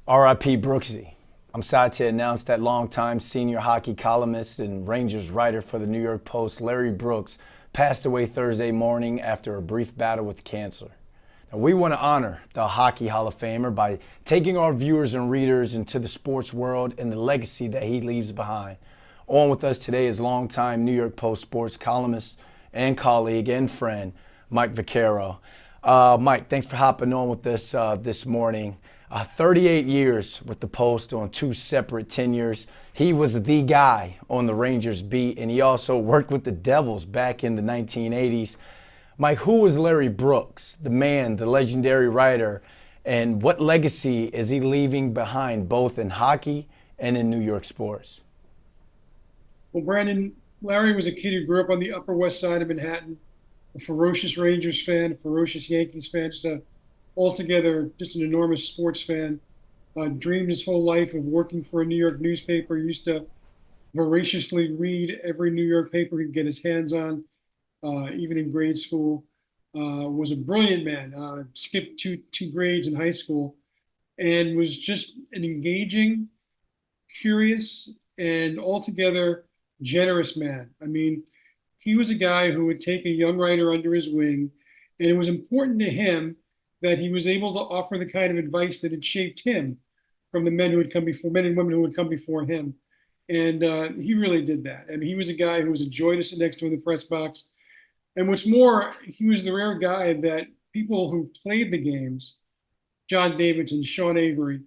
R.I.P. Brooksy. I'm sad to announce that longtime senior hockey columnist and Rangers writer for the New York Post, Larry Brooks, passed away Thursday morning after a brief battle with cancer. Now, we want to honor the Hockey Hall of Famer by taking our viewers and readers into the sports world and the legacy that he leaves behind. On with us today is longtime New York Post sports columnist and colleague and friend, Mike Vaccaro. Mike, thanks for hopping on with us this morning. 38 years with the Post on two separate tenures. He was the guy on the Rangers beat, and he also worked with the Devils back in the 1980s. Mike, who was Larry Brooks, the man, the legendary writer, and what legacy is he leaving behind both in hockey and in New York sports? Well, Brandon, Larry was a kid who grew up on the Upper West Side of Manhattan, a ferocious Rangers fan, a ferocious Yankees fan, altogether just an enormous sports fan. Dreamed his whole life of working for a New York newspaper. Used to voraciously read every New York paper he could get his hands on, even in grade school. Was a brilliant man. Skipped two grades in high school, and was just an engaging, curious, and altogether generous man. I mean, he was a guy who would take a young writer under his wing, and it was important to him that he was able to offer the kind of advice that had shaped him from the men who had come before, men and women who had come before him. And he really did that. I mean, he was a guy who was a joy to sit next to in the press box. And what's more, he was the rare guy that people who played the games, John Davidson, Sean Avery,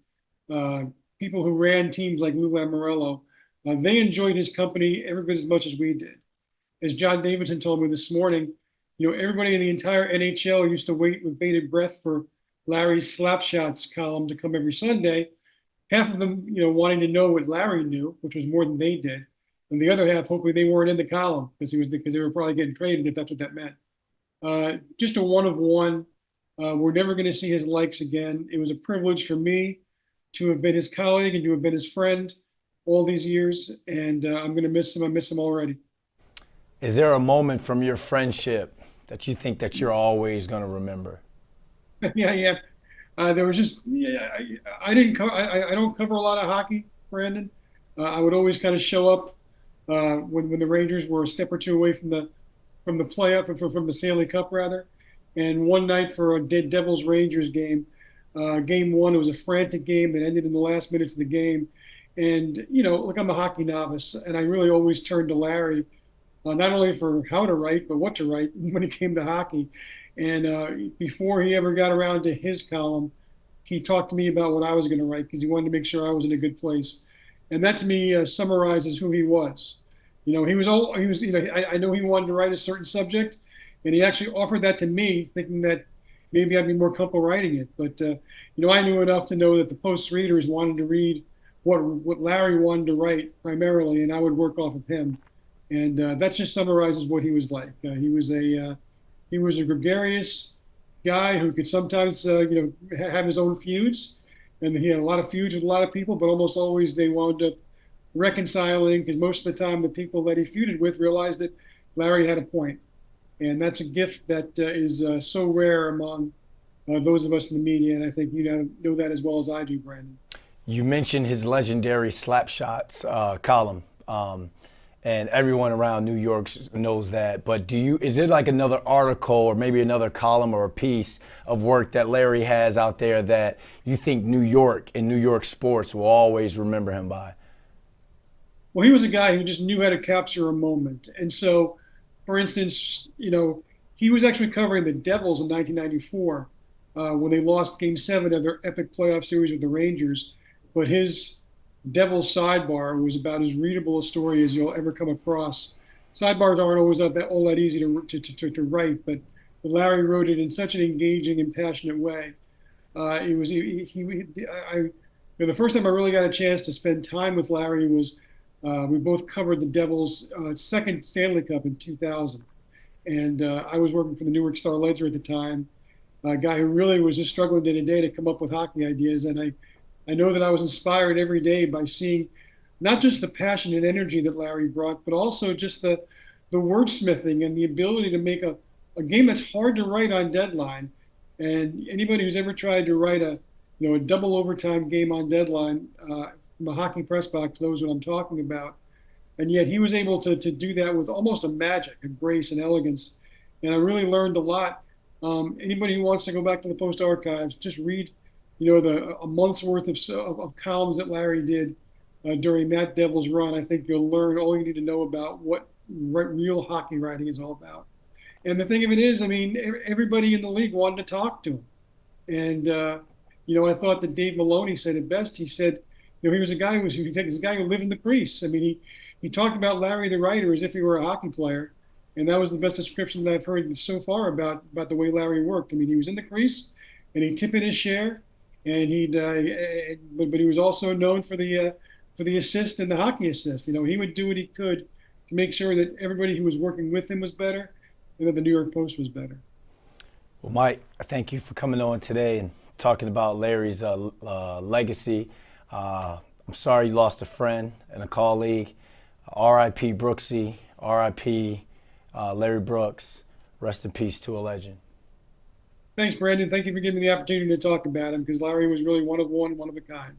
uh, people who ran teams like Lou Lamoriello, they enjoyed his company every bit as much as we did. As John Davidson told me this morning, everybody in the entire NHL used to wait with bated breath for Larry's Slapshots column to come every Sunday. Half of them, wanting to know what Larry knew, which was more than they did, and the other half, hopefully, they weren't in the column because they were probably getting traded if that's what that meant. Just a one of one. We're never going to see his likes again. It was a privilege for me to have been his colleague and to have been his friend all these years, and I'm going to miss him. I miss him already. Is there a moment from your friendship that you think that you're always going to remember? Yeah, yeah. There was just yeah, I didn't co- I don't cover a lot of hockey, Brandon. I would always kind of show up when the Rangers were a step or two away from the playoff from the Stanley Cup rather. And one night for a Devils Rangers game, game one, it was a frantic game that ended in the last minutes of the game. And look, I'm a hockey novice, and I really always turned to Larry, not only for how to write but what to write when it came to hockey. And before he ever got around to his column, he talked to me about what I was going to write because he wanted to make sure I was in a good place. And that to me summarizes who he was. He was. I know he wanted to write a certain subject, and he actually offered that to me, thinking that maybe I'd be more comfortable writing it. But I knew enough to know that the Post readers wanted to read what Larry wanted to write primarily, and I would work off of him. And that just summarizes what he was like. He was a gregarious guy who could sometimes have his own feuds, and he had a lot of feuds with a lot of people, but almost always they wound up reconciling because most of the time the people that he feuded with realized that Larry had a point, and that's a gift that is so rare among those of us in the media, and I think you know that as well as I do, Brandon. You mentioned his legendary Slapshots column, and everyone around New York knows that. But is it like another article or maybe another column or a piece of work that Larry has out there that you think New York and New York sports will always remember him by? Well, he was a guy who just knew how to capture a moment, and so, for instance, he was actually covering the Devils in 1994 when they lost Game 7 of their epic playoff series with the Rangers. But his Devil's sidebar was about as readable a story as you'll ever come across. Sidebars aren't always all that easy to write, but Larry wrote it in such an engaging and passionate way. It was the first time I really got a chance to spend time with Larry was we both covered the Devils' second Stanley Cup in 2000, and I was working for the Newark Star Ledger at the time, a guy who really was just struggling day to day to come up with hockey ideas, and I know that I was inspired every day by seeing not just the passion and energy that Larry brought, but also just the wordsmithing and the ability to make a game that's hard to write on deadline. And anybody who's ever tried to write a double overtime game on deadline from a hockey press box knows what I'm talking about. And yet he was able to do that with almost a magic, a grace and elegance. And I really learned a lot. Anybody who wants to go back to the Post archives, just read, a month's worth of columns that Larry did during that Devils run. I think you'll learn all you need to know about what real hockey writing is all about. And the thing of it is, I mean, everybody in the league wanted to talk to him. And I thought that Dave Maloney said it best. He said, he was a guy who lived in the crease. I mean, he talked about Larry the writer as if he were a hockey player, and that was the best description that I've heard so far about the way Larry worked. I mean, he was in the crease, and he'd tip in his share, and but he was also known for the assist and the hockey assist. He would do what he could to make sure that everybody who was working with him was better, and that the New York Post was better. Well, Mike, I thank you for coming on today and talking about Larry's legacy. I'm sorry you lost a friend and a colleague. R.I.P. Brooksy, R.I.P. Larry Brooks. Rest in peace to a legend. Thanks, Brandon. Thank you for giving me the opportunity to talk about him, because Larry was really one of a kind.